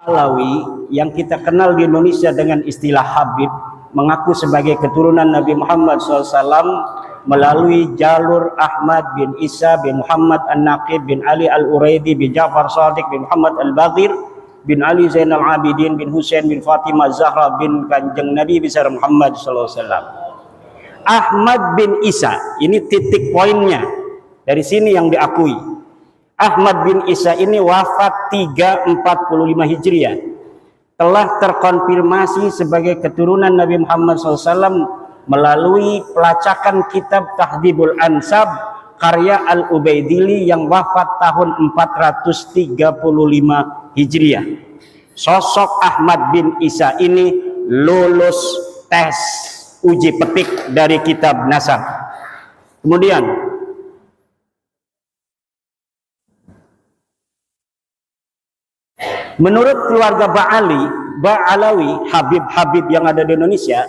Alawi yang kita kenal di Indonesia dengan istilah Habib mengaku sebagai keturunan Nabi Muhammad SAW melalui jalur Ahmad bin Isa bin Muhammad An-Naqib bin Ali Al-Uraidi bin Ja'far Shadiq bin Muhammad Al-Baghir bin Ali Zainal Abidin bin Husain bin Fatimah Zahra bin Kanjeng Nabi besar Muhammad SAW. Ahmad bin Isa, ini titik poinnya, dari sini yang diakui. Ahmad bin Isa ini wafat 345 Hijriah, telah terkonfirmasi sebagai keturunan Nabi Muhammad SAW melalui pelacakan kitab Tahdhibul Ansab karya Al-Ubaidili yang wafat tahun 435 Hijriah. Sosok Ahmad bin Isa ini lulus tes uji petik dari kitab nasab. Kemudian menurut keluarga Ba'alawi, Habib-Habib yang ada di Indonesia,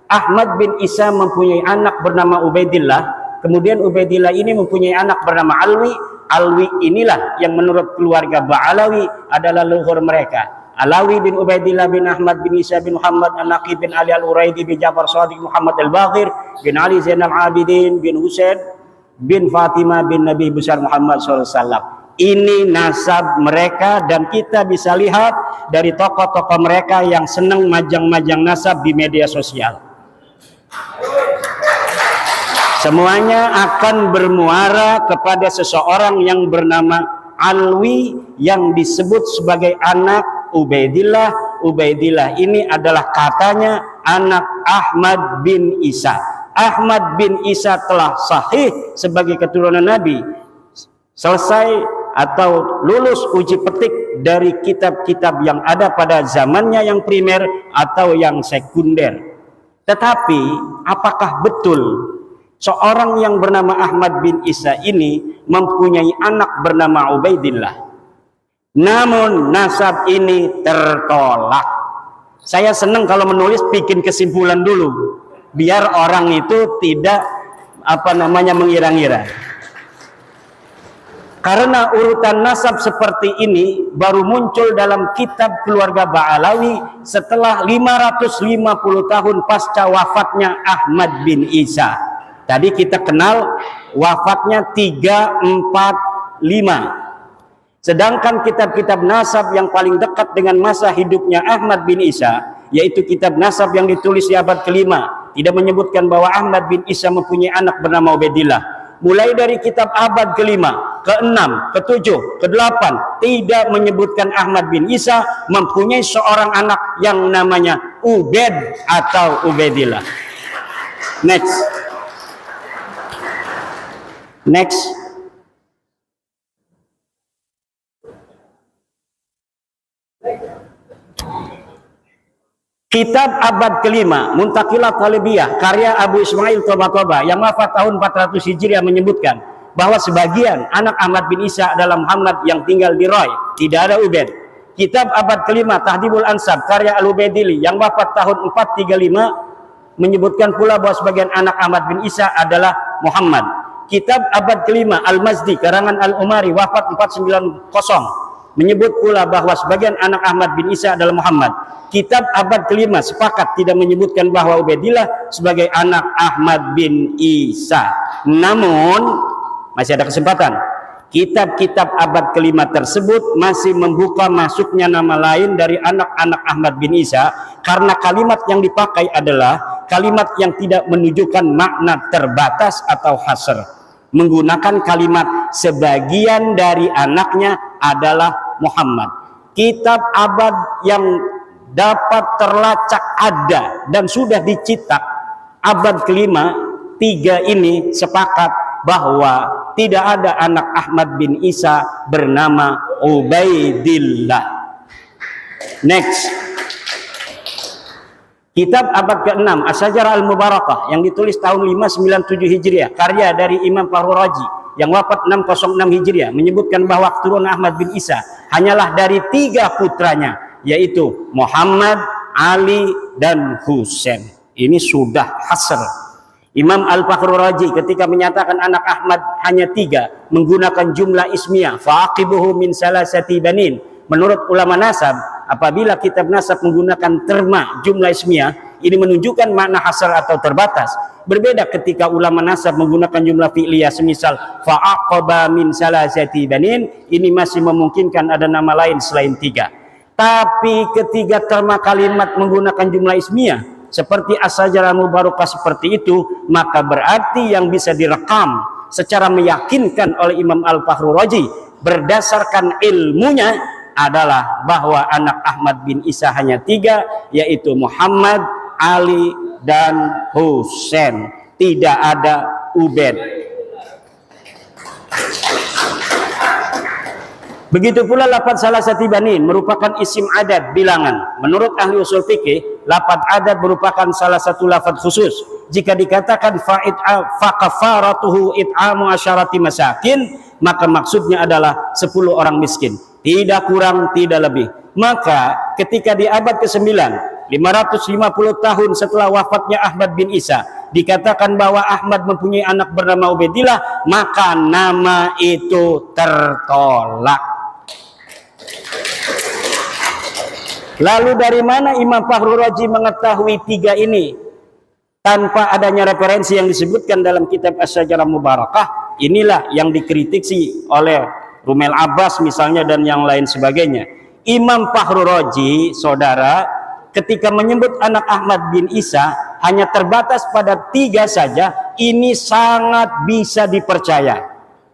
Ahmad bin Isa mempunyai anak bernama Ubaidillah. Kemudian Ubaidillah ini mempunyai anak bernama Alwi. Alwi inilah yang menurut keluarga Ba'alawi adalah leluhur mereka. Alawi bin Ubaidillah bin Ahmad bin Isa bin Muhammad An-Naqib bin Ali Al-Uraidi bin Ja'far Shadiq Muhammad Al-Baghir bin Ali Zainal Abidin bin Husain bin Fatimah bin Nabi besar Muhammad SAW. Ini nasab mereka dan kita bisa lihat dari tokoh-tokoh mereka yang senang majang-majang nasab di media sosial. Semuanya akan bermuara kepada seseorang yang bernama Alwi yang disebut sebagai anak Ubaidillah. Ubaidillah ini adalah katanya anak Ahmad bin Isa. Ahmad bin Isa telah sahih sebagai keturunan Nabi, selesai atau lulus uji petik dari kitab-kitab yang ada pada zamannya yang primer atau yang sekunder. Tetapi apakah betul seorang yang bernama Ahmad bin Isa ini mempunyai anak bernama Ubaidillah? Namun nasab ini tertolak. Saya senang kalau menulis bikin kesimpulan dulu, biar orang itu tidak mengira-ngira. Karena urutan nasab seperti ini baru muncul dalam kitab keluarga Ba'alawi setelah 550 tahun pasca wafatnya Ahmad bin Isa. Tadi kita kenal wafatnya 345. Sedangkan kitab-kitab nasab yang paling dekat dengan masa hidupnya Ahmad bin Isa, yaitu kitab nasab yang ditulis di abad kelima, tidak menyebutkan bahwa Ahmad bin Isa mempunyai anak bernama Ubaidillah. Mulai dari kitab abad kelima, ke-6, ke-7, ke-8 tidak menyebutkan Ahmad bin Isa mempunyai seorang anak yang namanya Ubaid atau Ubaidillah. Next. Kitab abad kelima Muntaqilat Talibiyah karya Abu Ismail Toba yang wafat tahun 400 Hijriah menyebutkan bahwa sebagian anak Ahmad bin Isa adalah Muhammad yang tinggal di Roy, tidak ada Ubaid. Kitab abad kelima Tahdhibul Ansab karya Al-Ubaidili yang wafat tahun 435 menyebutkan pula bahwa sebagian anak Ahmad bin Isa adalah Muhammad. Kitab abad kelima Al-Mazdi karangan Al-Umari wafat 490 menyebut pula bahwa sebagian anak Ahmad bin Isa adalah Muhammad. Kitab abad kelima sepakat tidak menyebutkan bahwa Ubaidillah sebagai anak Ahmad bin Isa. Namun masih ada kesempatan. Kitab-kitab abad kelima tersebut masih membuka masuknya nama lain dari anak-anak Ahmad bin Isa karena kalimat yang dipakai adalah kalimat yang tidak menunjukkan makna terbatas atau hasr. Menggunakan kalimat sebagian dari anaknya adalah Muhammad. Kitab abad yang dapat terlacak ada dan sudah dicetak abad kelima 3 ini sepakat bahwa tidak ada anak Ahmad bin Isa bernama Ubaidillah. Next. Kitab abad ke-6 As-Sajarah Al-Mubarakah yang ditulis tahun 597 Hijriah karya dari Imam Fahru Raji yang wafat 606 Hijriah menyebutkan bahwa keturunan Ahmad bin Isa hanyalah dari 3 putranya, yaitu Muhammad, Ali, dan Husain. Ini sudah hasr. Imam Al-Fakhrur Razi ketika menyatakan anak Ahmad hanya 3 menggunakan jumlah ismiyah, faqibuhu min salasati banin. Menurut ulama nasab, apabila kitab nasab menggunakan terma jumlah ismiyah, ini menunjukkan makna hasar atau terbatas. Berbeda ketika ulama nasab menggunakan jumlah fi'liyah, semisal fa'aqaba min salasati banin, ini masih memungkinkan ada nama lain selain 3. Tapi ketika terma kalimat menggunakan jumlah ismiyah seperti as-sajarah mubarakah seperti itu, maka berarti yang bisa direkam secara meyakinkan oleh Imam Al-Fakhrur Razi berdasarkan ilmunya adalah bahwa anak Ahmad bin Isa hanya 3, yaitu Muhammad, Ali, dan Husain. Tidak ada Ubaid. Begitu pula lafaz salasati banin merupakan isim adad bilangan. Menurut ahli usul fikih, lafaz adad merupakan salah satu lafaz khusus. Jika dikatakan fa kafaratuhu it'amu asyarati masakin, maka maksudnya adalah 10 orang miskin, tidak kurang tidak lebih. Maka ketika di abad ke-9, 550 tahun setelah wafatnya Ahmad bin Isa, dikatakan bahwa Ahmad mempunyai anak bernama Ubaidillah, maka nama itu tertolak. Lalu dari mana Imam Fakhrur Razi mengetahui 3 ini tanpa adanya referensi yang disebutkan dalam kitab As-Sajarah Mubarakah? Inilah yang dikritisi oleh Rumel Abbas misalnya dan yang lain sebagainya. Imam Fakhrur Razi, saudara, ketika menyebut anak Ahmad bin Isa hanya terbatas pada 3 saja, ini sangat bisa dipercaya.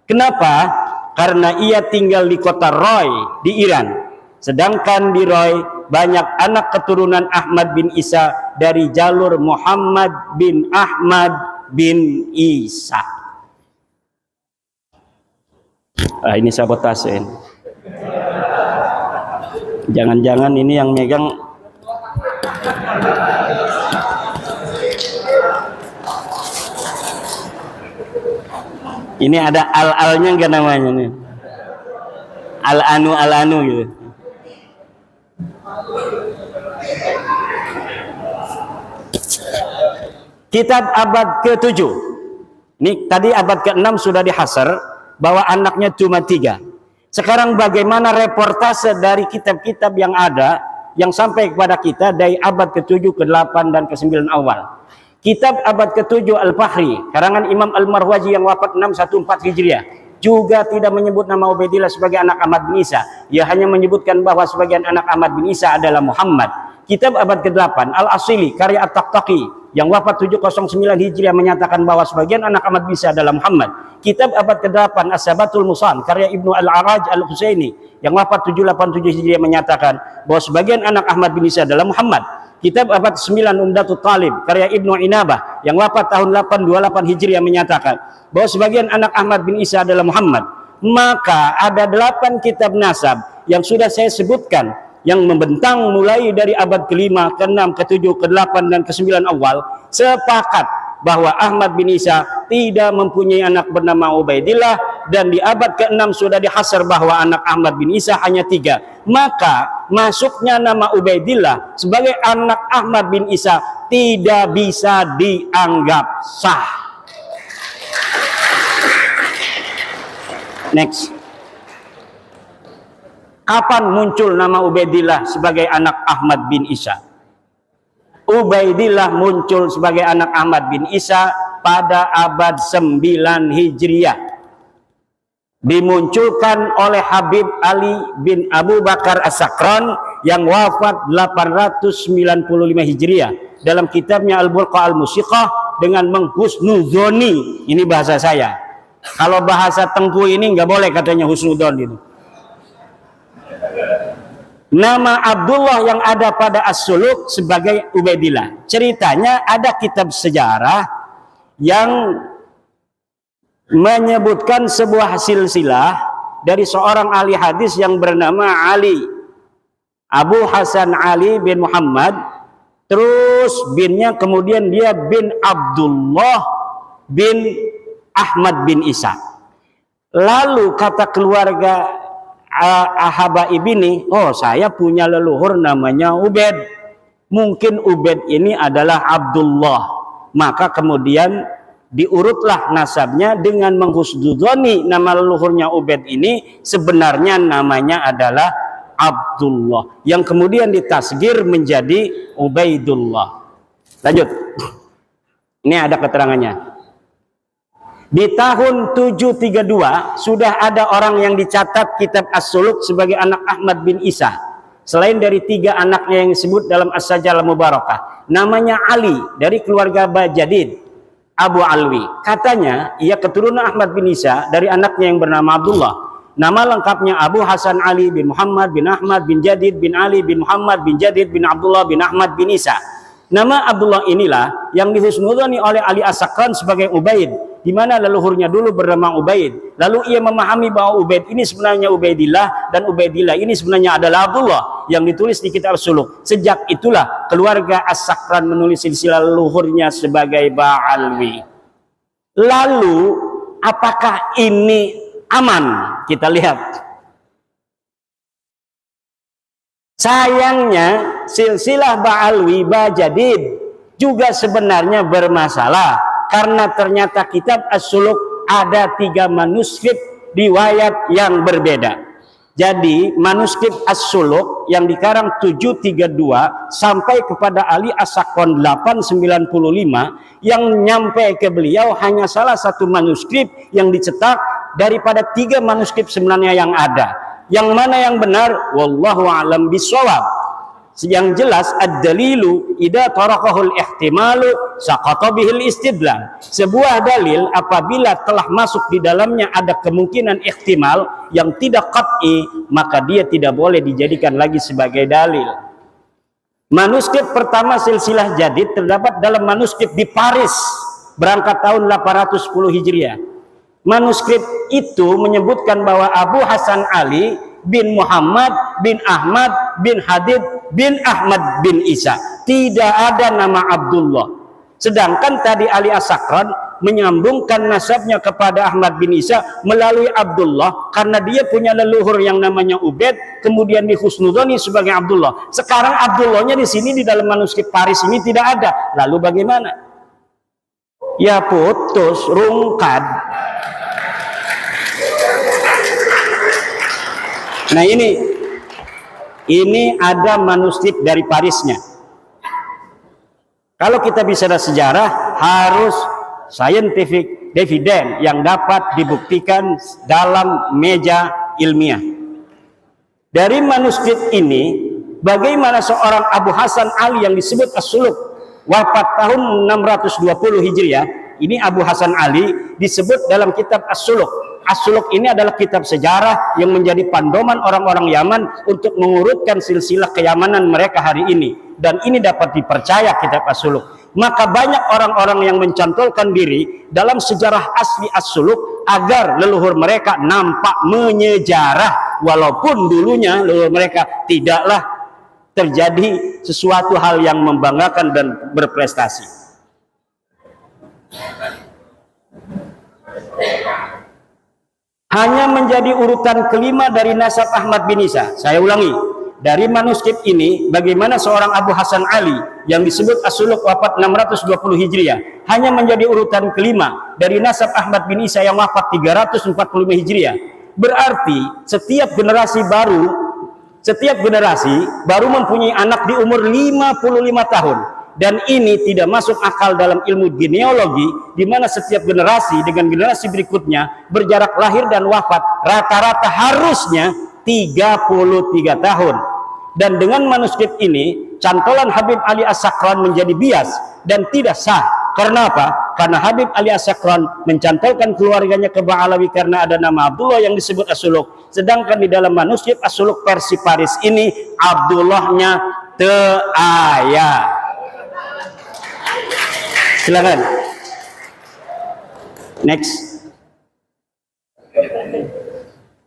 Kenapa? Karena ia tinggal di kota Roy di Iran. Sedangkan di Roy banyak anak keturunan Ahmad bin Isa dari jalur Muhammad bin Ahmad bin Isa. Ini sabotase. Jangan-jangan ini yang megang ini ada al-alnya enggak namanya nih? Al-anu gitu. Kitab abad ke-7. Ini tadi abad ke-6 sudah dihasar bahwa anaknya cuma 3. Sekarang bagaimana reportase dari kitab-kitab yang ada yang sampai kepada kita dari abad ke-7, ke-8 dan ke-9 awal. Kitab abad ke-7 Al-Fahri karangan Imam Al-Marwazi yang wafat 614 Hijriah juga tidak menyebut nama Ubaidillah sebagai anak Ahmad bin Isa. Ia hanya menyebutkan bahwa sebagian anak Ahmad bin Isa adalah Muhammad. Kitab abad ke-8 Al-Asili karya At-Taqtaqi yang wafat 709 Hijriah menyatakan bahwa sebagian anak Ahmad bin Isa adalah Muhammad. Kitab abad ke-8 As-Sabatul Musan karya Ibnu Al-Araj Al-Husaini yang wafat 787 Hijriah menyatakan bahwa sebagian anak Ahmad bin Isa adalah Muhammad. Kitab abad 9 Umdatul Talib karya Ibnu Inabah yang wafat tahun 828 Hijriah menyatakan bahwa sebagian anak Ahmad bin Isa adalah Muhammad. Maka ada 8 kitab nasab yang sudah saya sebutkan yang membentang mulai dari abad ke-5, ke-6, ke-7, ke-8 dan ke-9 awal sepakat bahwa Ahmad bin Isa tidak mempunyai anak bernama Ubaidillah, dan di abad ke-6 sudah dihasar bahwa anak Ahmad bin Isa hanya 3. Maka masuknya nama Ubaidillah sebagai anak Ahmad bin Isa tidak bisa dianggap sah. Next. Kapan muncul nama Ubaidillah sebagai anak Ahmad bin Isa? Ubaidillah muncul sebagai anak Ahmad bin Isa pada abad 9 Hijriah. Dimunculkan oleh Habib Ali bin Abu Bakar As-Sakran yang wafat 895 Hijriah. Dalam kitabnya Al-Burqa Al-Musiqah dengan menghusnuzoni, ini bahasa saya. Kalau bahasa Tengku ini nggak boleh katanya husnudon itu. Nama Abdullah yang ada pada As-Suluk sebagai Ubaidillah. Ceritanya ada kitab sejarah yang menyebutkan sebuah silsilah dari seorang ahli hadis yang bernama Ali, Abu Hasan Ali bin Muhammad, terus binnya kemudian dia bin Abdullah bin Ahmad bin Isa. Lalu kata keluarga Habaib ini, oh saya punya leluhur namanya Ubaid, mungkin Ubaid ini adalah Abdullah. Maka kemudian diurutlah nasabnya dengan menghusnuzoni nama leluhurnya Ubaid ini sebenarnya namanya adalah Abdullah, yang kemudian ditasgir menjadi Ubaidullah. Lanjut. Ini ada keterangannya. Di tahun 732 sudah ada orang yang dicatat kitab As-Suluk sebagai anak Ahmad bin Isa. Selain dari 3 anaknya yang disebut dalam As-Sajalah Mubarakah. Namanya Ali dari keluarga Bajadid Abu Alwi. Katanya ia keturunan Ahmad bin Isa dari anaknya yang bernama Abdullah. Nama lengkapnya Abu Hasan Ali bin Muhammad bin Ahmad bin Jadid bin Ali bin Muhammad bin Jadid bin Abdullah bin Ahmad bin Isa. Nama Abdullah inilah yang dihusnudhani oleh Ali As-Sakran sebagai Ubaid, di mana leluhurnya dulu bernama Ubaid. Lalu ia memahami bahwa Ubaid ini sebenarnya Ubaidillah dan Ubaidillah ini sebenarnya adalah Abdullah yang ditulis di kitab Suluk. Sejak itulah keluarga As-Sakran menulis silsilah leluhurnya sebagai Ba'alwi. Lalu apakah ini aman? Kita lihat. Sayangnya silsilah Ba'alwi Bajadid juga sebenarnya bermasalah karena ternyata kitab As-Suluk ada 3 manuskrip riwayat yang berbeda. Jadi manuskrip As-Suluk yang dikarang 732 sampai kepada Ali As-Sakran 895 yang nyampe ke beliau hanya salah satu manuskrip yang dicetak daripada 3 manuskrip sebenarnya yang ada. Yang mana yang benar? Wallahu a'lam bishawab. Yang jelas ad-dalilu idza tarakahul ihtimalu saqata bihil istidlal. Sebuah dalil apabila telah masuk di dalamnya ada kemungkinan ihtimal yang tidak qat'i, maka dia tidak boleh dijadikan lagi sebagai dalil. Manuskrip pertama silsilah Jadid terdapat dalam manuskrip di Paris berangkat tahun 810 Hijriah. Manuskrip itu menyebutkan bahwa Abu Hasan Ali bin Muhammad bin Ahmad bin Hadid bin Ahmad bin Isa. Tidak ada nama Abdullah. Sedangkan tadi Ali As-Sakran menyambungkan nasabnya kepada Ahmad bin Isa melalui Abdullah karena dia punya leluhur yang namanya Ubaid, kemudian dihusnudhani sebagai Abdullah. Sekarang Abdullahnya di sini di dalam manuskrip Paris ini tidak ada. Lalu bagaimana? Ya putus, rungkad. Nah ini ada manuskrip dari Parisnya. Kalau kita bicara sejarah harus scientific evidence yang dapat dibuktikan dalam meja ilmiah. Dari manuskrip ini, bagaimana seorang Abu Hasan Ali yang disebut As-Suluk wafat tahun 620 Hijriah. Ini Abu Hasan Ali disebut dalam kitab As-Suluk. As-Suluk ini adalah kitab sejarah yang menjadi pandoman orang-orang Yaman untuk mengurutkan silsilah keyamanan mereka hari ini. Dan ini dapat dipercaya kitab As-Suluk. Maka banyak orang-orang yang mencantolkan diri dalam sejarah asli As-Suluk agar leluhur mereka nampak menyejarah. Walaupun dulunya leluhur mereka tidaklah terjadi sesuatu hal yang membanggakan dan berprestasi. Hanya menjadi urutan kelima dari nasab Ahmad bin Isa. Saya ulangi, dari manuskrip ini bagaimana seorang Abu Hasan Ali yang disebut As-Suluk wafat 620 Hijriah hanya menjadi urutan kelima dari nasab Ahmad bin Isa yang wafat 345 Hijriah. Berarti setiap generasi baru mempunyai anak di umur 55 tahun. Dan ini tidak masuk akal dalam ilmu genealogi, di mana setiap generasi dengan generasi berikutnya berjarak lahir dan wafat rata-rata harusnya 33 tahun. Dan dengan manuskrip ini, cantolan Habib Ali As-Sakran menjadi bias dan tidak sah. Karena apa? Karena Habib Ali As-Sakran mencantolkan keluarganya ke Ba'alawi karena ada nama Abdullah yang disebut As-Suluk. Sedangkan di dalam manuskrip As-Suluk versi Paris ini, Abdullahnya teaya. Silakan. Next.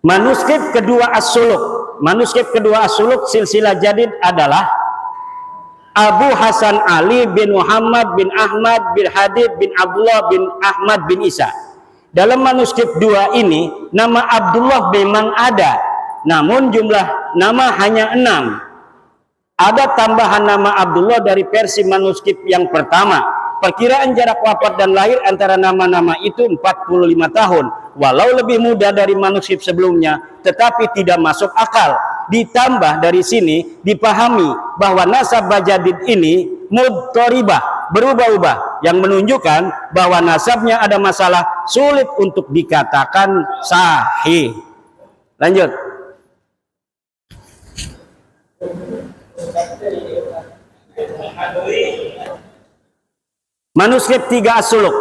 Manuskrip kedua As-Suluk. Manuskrip kedua As-Suluk silsilah Jadid adalah Abu Hasan Ali bin Muhammad bin Ahmad bin Hadid bin Abdullah bin Ahmad bin Isa. Dalam manuskrip dua ini nama Abdullah memang ada, namun jumlah nama hanya 6. Ada tambahan nama Abdullah dari versi manuskrip yang pertama. Perkiraan jarak wafat dan lahir antara nama-nama itu 45 tahun. Walau lebih muda dari manuskrip sebelumnya, tetapi tidak masuk akal. ditambah dari sini dipahami bahwa nasab Bajadid ini mudtoribah, berubah-ubah, yang menunjukkan bahwa nasabnya ada masalah, sulit untuk dikatakan sahih. Lanjut. Manuskrip 3 As-Suluk.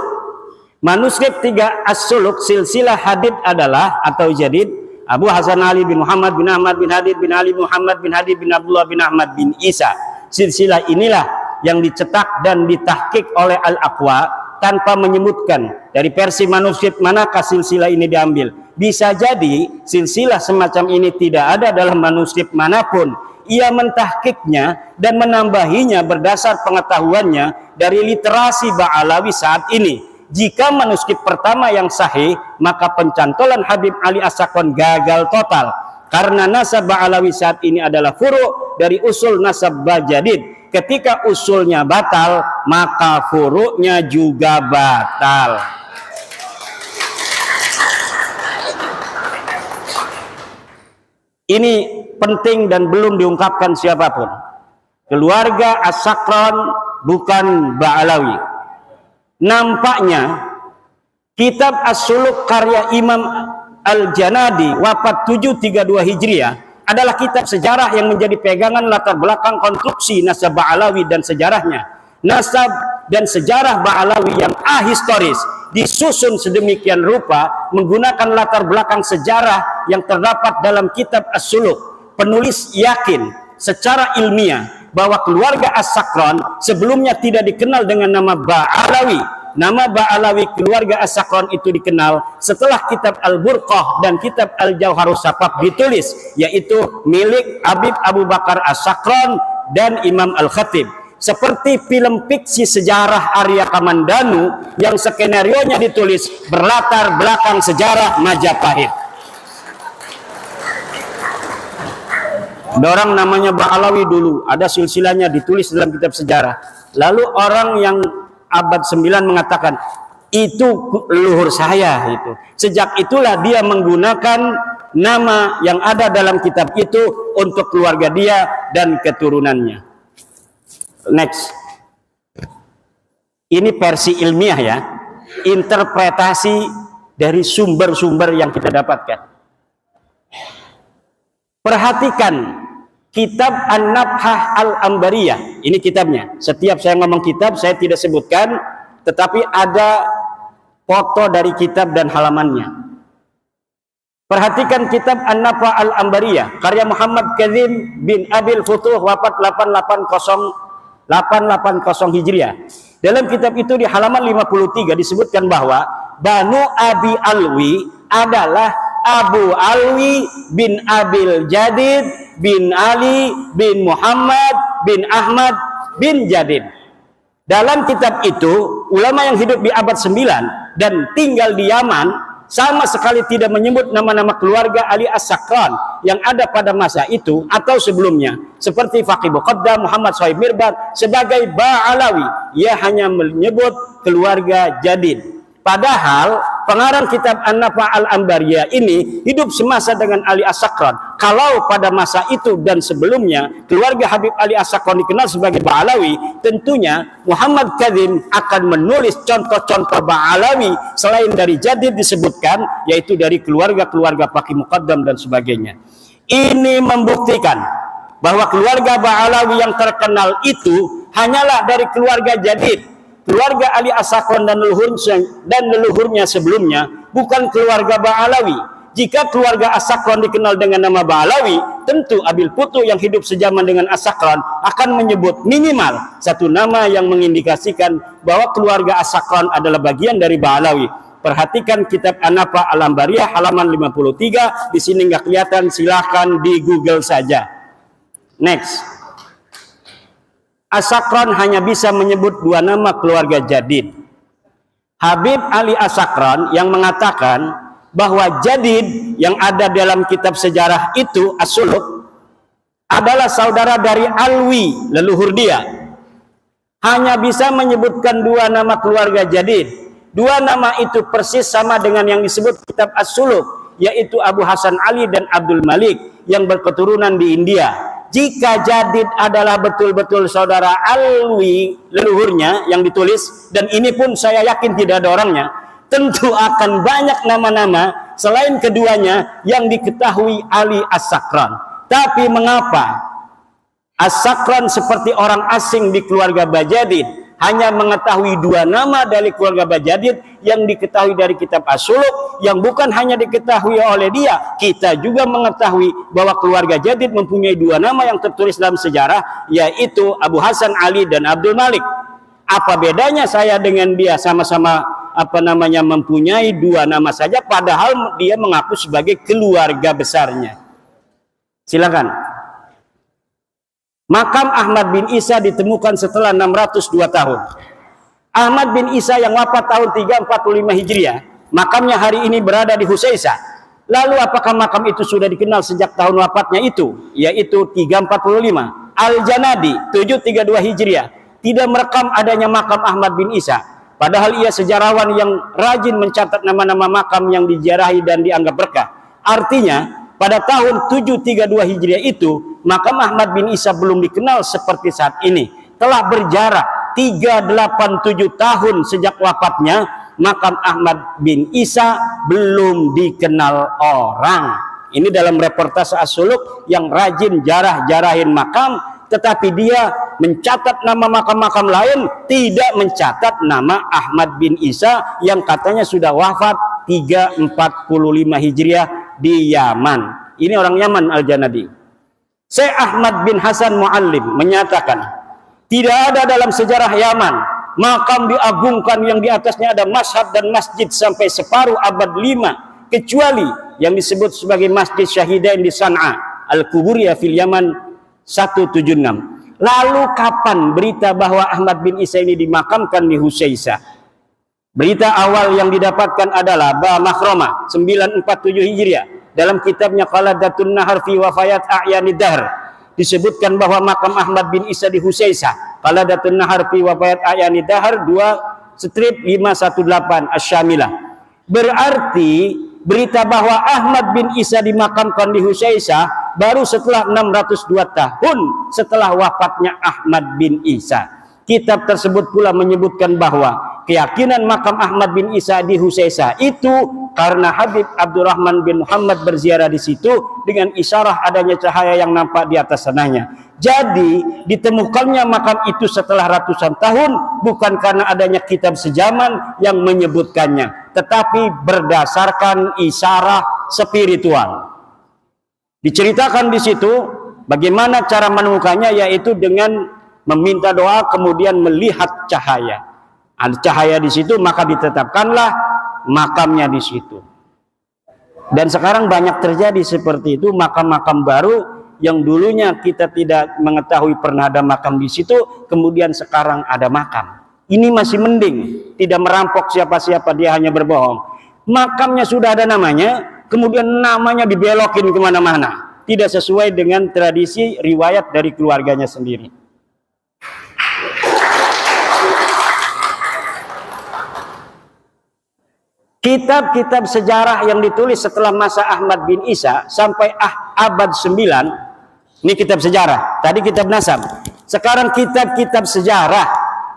Manuskrip 3 As-Suluk silsilah hadith adalah atau jadid Abu Hasan Ali bin Muhammad bin Ahmad bin Hadid bin Ali Muhammad bin Hadid bin Abdullah bin Ahmad bin Isa. Silsilah inilah yang dicetak dan ditahqiq oleh Al-Aqwa tanpa menyebutkan dari versi manuskrip manakah silsilah ini diambil. Bisa jadi silsilah semacam ini tidak ada dalam manuskrip manapun. Ia mentahqiqnya dan menambahinya berdasar pengetahuannya dari literasi Ba'alawi saat ini. Jika manuskrip pertama yang sahih, maka pencantolan Habib Ali As-Sakron gagal total. Karena nasab Ba'alawi saat ini adalah furu' dari usul nasab Bajadid. Ketika usulnya batal, maka furu'nya juga batal. Ini penting dan belum diungkapkan siapapun. Keluarga As-Sakron bukan Ba'alawi. Nampaknya kitab As-Suluk karya Imam Al-Janadi wafat 732 Hijriah adalah kitab sejarah yang menjadi pegangan latar belakang konstruksi nasab Ba'alawi dan sejarahnya. Nasab dan sejarah Ba'alawi yang ahistoris disusun sedemikian rupa menggunakan latar belakang sejarah yang terdapat dalam kitab As-Suluk. Penulis yakin secara ilmiah bahwa keluarga As-Sakron sebelumnya tidak dikenal dengan nama Ba'alawi. Nama Ba'alawi keluarga As-Sakron itu dikenal setelah kitab Al-Burqah dan kitab Al-Jauharus Safaf ditulis, yaitu milik Habib Abu Bakar As-Sakron dan Imam Al-Khatib. Seperti film fiksi sejarah Arya Kamandanu yang skenarionya ditulis berlatar belakang sejarah Majapahit. Ada orang namanya Ba'alawi dulu, ada silsilahnya ditulis dalam kitab sejarah. Lalu orang yang abad 9 mengatakan, itu leluhur saya itu. Sejak itulah dia menggunakan nama yang ada dalam kitab itu untuk keluarga dia dan keturunannya. Next. Ini versi ilmiah ya. Interpretasi dari sumber-sumber yang kita dapatkan. Perhatikan kitab An-Nabhah Al-Ambariyah. Ini kitabnya. Setiap saya ngomong kitab saya tidak sebutkan, tetapi ada foto dari kitab dan halamannya. Perhatikan kitab An-Nabhah Al-Ambariyah karya Muhammad Kazim bin Abil Futuh wafat 880 Hijriah. Dalam kitab itu di halaman 53 disebutkan bahwa Banu Abi Alwi adalah Abu Alwi bin Abil Jadid bin Ali bin Muhammad bin Ahmad bin Jadid. Dalam kitab itu, ulama yang hidup di abad 9 dan tinggal di Yaman sama sekali tidak menyebut nama-nama keluarga Ali As-Sakron yang ada pada masa itu atau sebelumnya, seperti Faqih Muqaddam Muhammad Sohib Mirbad sebagai Ba'alawi. Ia hanya menyebut keluarga Jadid. Padahal pengarang kitab An-Nabhah Al-Ambariyah ini hidup semasa dengan Ali As-Sakron. Kalau pada masa itu dan sebelumnya keluarga Habib Ali As-Sakron dikenal sebagai Ba'alawi, tentunya Muhammad Kazim akan menulis contoh-contoh Ba'alawi selain dari Jadid disebutkan, yaitu dari keluarga-keluarga Faqih Muqaddam dan sebagainya. Ini membuktikan bahwa keluarga Ba'alawi yang terkenal itu hanyalah dari keluarga Jadid. Keluarga Ali As-Sakron dan leluhurnya sebelumnya bukan keluarga Ba'alawi. Jika keluarga As-Sakron dikenal dengan nama Ba'alawi, tentu Abil Futuh yang hidup sejaman dengan As-Sakron akan menyebut minimal satu nama yang mengindikasikan bahwa keluarga As-Sakron adalah bagian dari Ba'alawi. Perhatikan kitab An-Nabhah Al-Ambariyah halaman 53. Di sini nggak kelihatan, silahkan di Google saja. Next. As-Sakron hanya bisa menyebut dua nama keluarga Jadid. Habib Ali As-Sakron yang mengatakan bahwa Jadid yang ada dalam kitab sejarah itu As-Suluk adalah saudara dari Alwi, leluhur dia. Hanya bisa menyebutkan dua nama keluarga Jadid. Dua nama itu persis sama dengan yang disebut kitab As-Suluk, yaitu Abu Hasan Ali dan Abdul Malik yang berketurunan di India. Jika Jadid adalah betul-betul saudara Alwi leluhurnya yang ditulis, dan ini pun saya yakin tidak ada orangnya, tentu akan banyak nama-nama selain keduanya yang diketahui Ali As-Sakran. Tapi mengapa As-Sakran seperti orang asing di keluarga Bajadid hanya mengetahui 2 nama dari keluarga Bajadid yang diketahui dari kitab As-Suluk, yang bukan hanya diketahui oleh dia, kita juga mengetahui bahwa keluarga Jadid mempunyai 2 nama yang tertulis dalam sejarah, yaitu Abu Hasan Ali dan Abdul Malik. Apa bedanya saya dengan dia? Sama-sama mempunyai 2 nama saja, padahal dia mengaku sebagai keluarga besarnya. Silakan. Makam Ahmad bin Isa ditemukan setelah 602 tahun. Ahmad bin Isa yang wafat tahun 345 Hijriah, makamnya hari ini berada di Husaisah. Lalu apakah makam itu sudah dikenal sejak tahun wafatnya itu, yaitu 345? Al-Janadi 732 Hijriah tidak merekam adanya makam Ahmad bin Isa, padahal ia sejarawan yang rajin mencatat nama-nama makam yang diziarahi dan dianggap berkah. Artinya pada tahun 732 Hijriah itu, makam Ahmad bin Isa belum dikenal seperti saat ini. Telah berjarak 387 tahun sejak wafatnya, makam Ahmad bin Isa belum dikenal orang. Ini dalam reportase As-Suluk yang rajin jarah-jarahin makam, tetapi dia mencatat nama makam-makam lain, tidak mencatat nama Ahmad bin Isa yang katanya sudah wafat 345 Hijriah di Yaman. Ini orang Yaman, Al-Janadi. Syekh Ahmad bin Hasan Muallim menyatakan, tidak ada dalam sejarah Yaman makam diagungkan yang di atasnya ada mashhad dan masjid sampai separuh abad 5, kecuali yang disebut sebagai Masjid Syahidain di San'a, Al-Kuburiyah fil Yaman 176. Lalu kapan berita bahwa Ahmad bin Isa ini dimakamkan di Husaisah? Berita awal yang didapatkan adalah Ba Makhrama 947 Hijriah dalam kitabnya Qaladatun Nahar fi Wafayat A'yanid Dahr disebutkan bahwa makam Ahmad bin Isa di Husaisah. Qaladatun Nahar fi Wafayat A'yanid Dahr 2/518 Asy-Syamilah. Berarti berita bahwa Ahmad bin Isa dimakamkan di Husaisah baru setelah 602 tahun setelah wafatnya Ahmad bin Isa. Kitab tersebut pula menyebutkan bahwa keyakinan makam Ahmad bin Isa di Husaisah itu karena Habib Abdurrahman bin Muhammad berziarah di situ dengan isyarah adanya cahaya yang nampak di atas sananya. Jadi ditemukannya makam itu setelah ratusan tahun bukan karena adanya kitab sejaman yang menyebutkannya, tetapi berdasarkan isyarah spiritual. Diceritakan di situ bagaimana cara menemukannya, yaitu dengan meminta doa kemudian melihat cahaya. Ada cahaya di situ maka ditetapkanlah makamnya di situ. Dan sekarang banyak terjadi seperti itu, makam-makam baru yang dulunya kita tidak mengetahui pernah ada makam di situ, kemudian sekarang ada makam. Ini masih mending, tidak merampok siapa-siapa, dia hanya berbohong. Makamnya sudah ada namanya, kemudian namanya dibelokin kemana-mana, tidak sesuai dengan tradisi riwayat dari keluarganya sendiri. Kitab-kitab sejarah yang ditulis setelah masa Ahmad bin Isa sampai abad 9, ini kitab sejarah, tadi kitab nasab. Sekarang kitab-kitab sejarah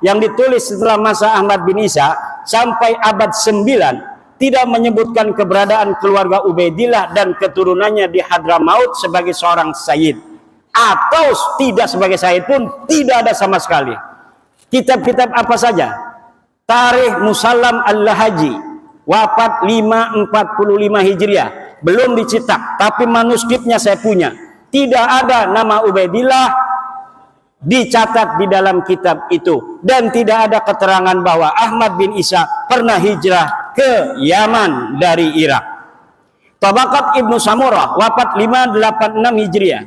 yang ditulis setelah masa Ahmad bin Isa sampai abad 9 tidak menyebutkan keberadaan keluarga Ubaidillah dan keturunannya di Hadramaut sebagai seorang sayyid, atau tidak sebagai sayyid pun tidak ada sama sekali. Kitab-kitab apa saja? Tarikh Musallam Al-Lahaji wafat 545 Hijriah, belum dicetak, tapi manuskripnya saya punya. Tidak ada nama Ubaidillah dicatat di dalam kitab itu, dan tidak ada keterangan bahwa Ahmad bin Isa pernah hijrah ke Yaman dari Irak. Tabaqat Ibnu Samurah wafat 586 Hijriah.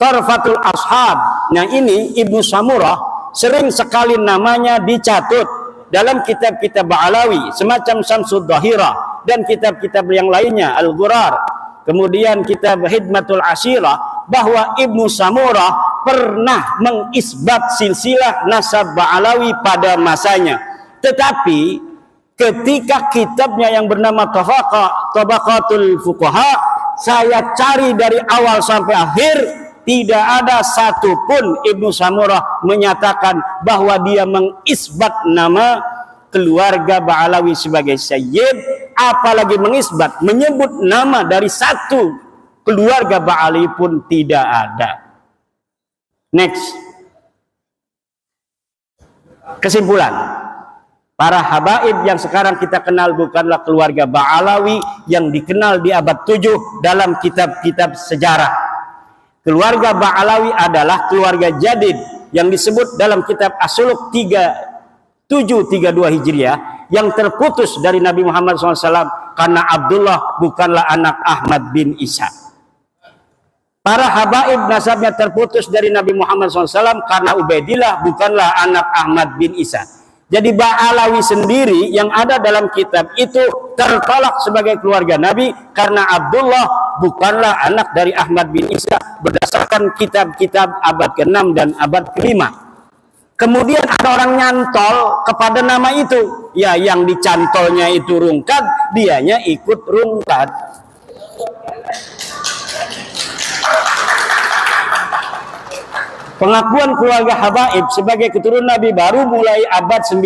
Tarfatul Ashab, nah ini Ibnu Samurah sering sekali namanya dicatut dalam kitab-kitab Ba'alawi semacam Syamsud Dhahirah dan kitab-kitab yang lainnya, Al-Ghurar, kemudian kitab Hidmatul Ashirah, bahwa Ibnu Samurah pernah mengisbat silsilah nasab Ba'alawi pada masanya. Tetapi ketika kitabnya yang bernama Tabaqatul Fuqaha saya cari dari awal sampai akhir, tidak ada satupun Ibnu Samurah menyatakan bahwa dia mengisbat nama keluarga Ba'alawi sebagai sayyid, apalagi mengisbat menyebut nama dari satu keluarga Ba'alawi pun tidak ada. Next, kesimpulan, para habaib yang sekarang kita kenal bukanlah keluarga Ba'alawi yang dikenal di abad 7 dalam kitab-kitab sejarah. Keluarga Ba'alawi adalah keluarga jadid yang disebut dalam kitab As-Suluk 732 Hijriah yang terputus dari Nabi Muhammad SAW karena Abdullah bukanlah anak Ahmad bin Isa. Para habaib nasabnya terputus dari Nabi Muhammad SAW karena Ubaidillah bukanlah anak Ahmad bin Isa. Jadi Ba'alawi sendiri yang ada dalam kitab itu tertolak sebagai keluarga Nabi karena Abdullah bukanlah anak dari Ahmad bin Isa berdasarkan kitab-kitab abad ke-6 dan abad ke-5. Kemudian ada orang nyantol kepada nama itu. Ya, yang dicantolnya itu rungkat, dianya ikut rungkat. Pengakuan keluarga habaib sebagai keturunan Nabi baru mulai abad 9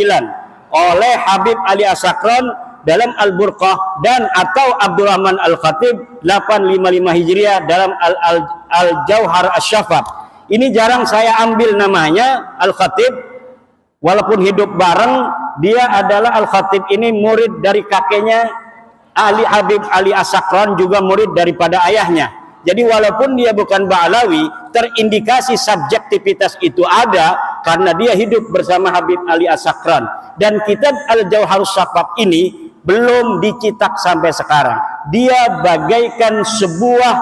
oleh Habib Ali As-Sakran dalam Al-Burqah dan atau Abdurrahman Al-Khatib 855 Hijriah dalam Al-Jauhar Asy-Syafaf. Ini jarang saya ambil namanya Al-Khatib, walaupun hidup bareng. Dia adalah Al-Khatib ini murid dari kakeknya Habib Ali As-Sakran, juga murid daripada ayahnya. Jadi walaupun dia bukan Ba'alawi, terindikasi subjektivitas itu ada karena dia hidup bersama Habib Ali As-Sakran. Dan kitab Al-Jauharus Syafaf ini belum dicetak sampai sekarang. Dia bagaikan sebuah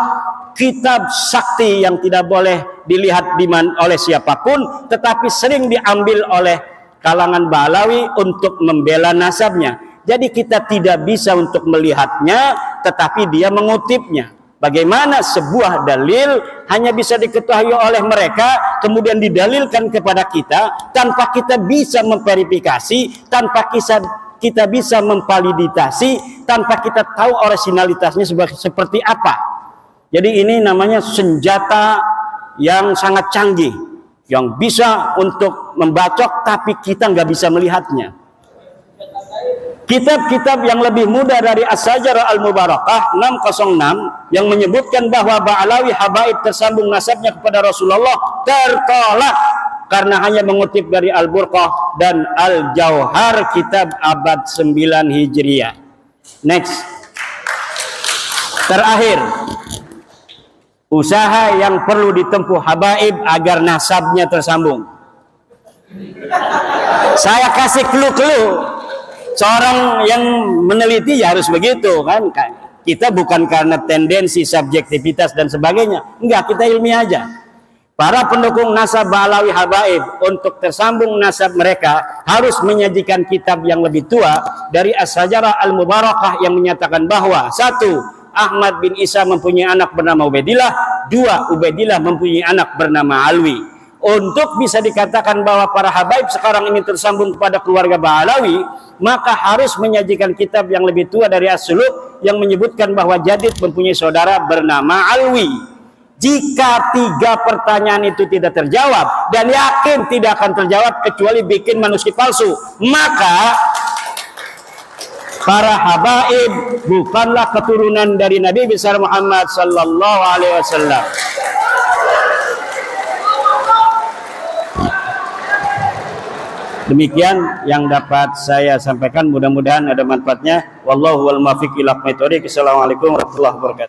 kitab sakti yang tidak boleh dilihat oleh siapapun, tetapi sering diambil oleh kalangan Ba'alawi untuk membela nasabnya. Jadi kita tidak bisa untuk melihatnya, tetapi dia mengutipnya. Bagaimana sebuah dalil hanya bisa diketahui oleh mereka, kemudian didalilkan kepada kita tanpa kita bisa memverifikasi, tanpa kita bisa memvalidasi, tanpa kita tahu originalitasnya seperti apa. Jadi ini namanya senjata yang sangat canggih, yang bisa untuk membacok tapi kita nggak bisa melihatnya. Kitab-kitab yang lebih muda dari As-Sajarah Al-Mubarakah 606 yang menyebutkan bahwa Ba'alawi habaib tersambung nasabnya kepada Rasulullah tertolak karena hanya mengutip dari Al-Burqah dan Al-Jauhar kitab abad 9 Hijriah. Next. Terakhir, usaha yang perlu ditempuh habaib agar nasabnya tersambung. Saya kasih clue-clue. Seorang yang meneliti ya harus begitu kan. Kita bukan karena tendensi subjektivitas dan sebagainya, enggak, kita ilmiah aja. Para pendukung nasab Ba'alawi habaib untuk tersambung nasab mereka harus menyajikan kitab yang lebih tua dari As-Sajarah Al-Mubarakah yang menyatakan bahwa 1. Ahmad bin Isa mempunyai anak bernama Ubaidillah, 2. Ubaidillah mempunyai anak bernama Alwi. Untuk bisa dikatakan bahwa para habaib sekarang ini tersambung kepada keluarga Ba'alawi, maka harus menyajikan kitab yang lebih tua dari As-Suluk yang menyebutkan bahwa Jadid mempunyai saudara bernama Alwi. Jika 3 pertanyaan itu tidak terjawab, dan yakin tidak akan terjawab kecuali bikin manuskrip palsu, maka para habaib bukanlah keturunan dari Nabi besar Muhammad sallallahu alaihi wasallam. Demikian yang dapat saya sampaikan, mudah-mudahan ada manfaatnya. Wallahu wal muwaffiq ila aqwamit thoriq. Assalamualaikum warahmatullahi wabarakatuh.